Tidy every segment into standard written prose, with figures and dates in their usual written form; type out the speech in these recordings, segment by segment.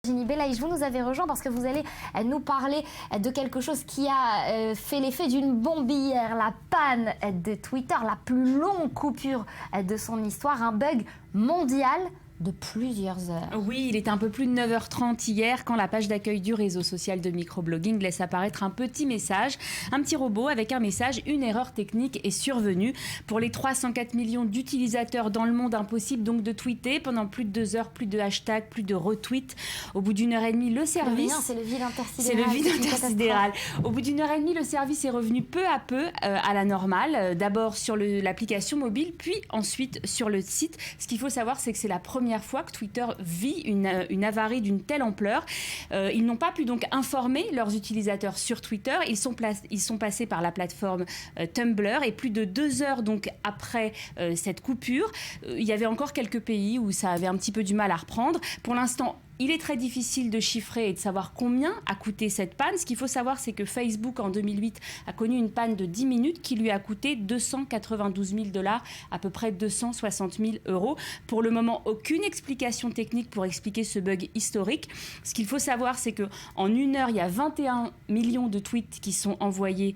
Virginie Belaïch, vous nous avez rejoint parce que vous allez nous parler de quelque chose qui a fait l'effet d'une bombe hier, la panne de Twitter, la plus longue coupure de son histoire, un bug mondial de plusieurs heures. Oui, il était un peu plus de 9h30 hier quand la page d'accueil du réseau social de microblogging laisse apparaître un petit message, un petit robot avec un message: une erreur technique est survenue. Pour les 304 millions d'utilisateurs dans le monde, impossible donc de tweeter pendant plus de 2 heures, plus de hashtags, plus de retweets. Au bout d'1 heure et demie, le service... C'est le vide intersidéral. C'est le vide intersidéral. Au bout d'1 heure et demie, le service est revenu peu à peu à la normale. D'abord sur l'application mobile, puis ensuite sur le site. Ce qu'il faut savoir, c'est que c'est la première fois que Twitter vit une avarie d'une telle ampleur. Ils n'ont pas pu donc informer leurs utilisateurs sur Twitter. Ils sont passés par la plateforme Tumblr, et plus de 2 heures donc après cette coupure, il y avait encore quelques pays où ça avait un petit peu du mal à reprendre. Pour l'instant, il est très difficile de chiffrer et de savoir combien a coûté cette panne. Ce qu'il faut savoir, c'est que Facebook, en 2008, a connu une panne de 10 minutes qui lui a coûté 292 000 $, à peu près 260 000 €. Pour le moment, aucune explication technique pour expliquer ce bug historique. Ce qu'il faut savoir, c'est qu'en 1 heure, il y a 21 millions de tweets qui sont envoyés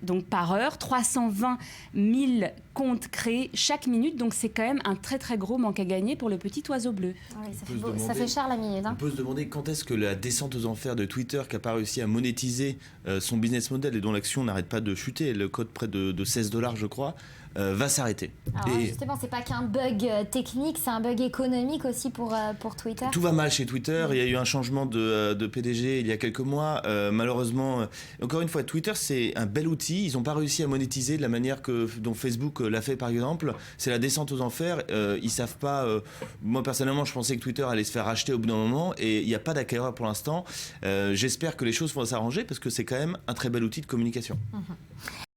donc par heure, 320 000 comptes créés chaque minute. Donc c'est quand même un très très gros manque à gagner pour le petit oiseau bleu. Oui, ça fait cher la minute. On peut se demander quand est-ce que la descente aux enfers de Twitter, qui n'a pas réussi à monétiser son business model et dont l'action n'arrête pas de chuter, le code près de 16 $ je crois, va s'arrêter. Alors justement, c'est pas qu'un bug technique, c'est un bug économique aussi pour Twitter. Tout va mal chez Twitter. Il y a eu un changement de PDG il y a quelques mois. Malheureusement, encore une fois, Twitter, c'est un bel outil. Ils n'ont pas réussi à monétiser de la manière dont Facebook l'a fait, par exemple. C'est la descente aux enfers. Ils savent pas... moi, personnellement, je pensais que Twitter allait se faire racheter au bout d'un moment, et il n'y a pas d'acquéreur pour l'instant. J'espère que les choses vont s'arranger, parce que c'est quand même un très bel outil de communication.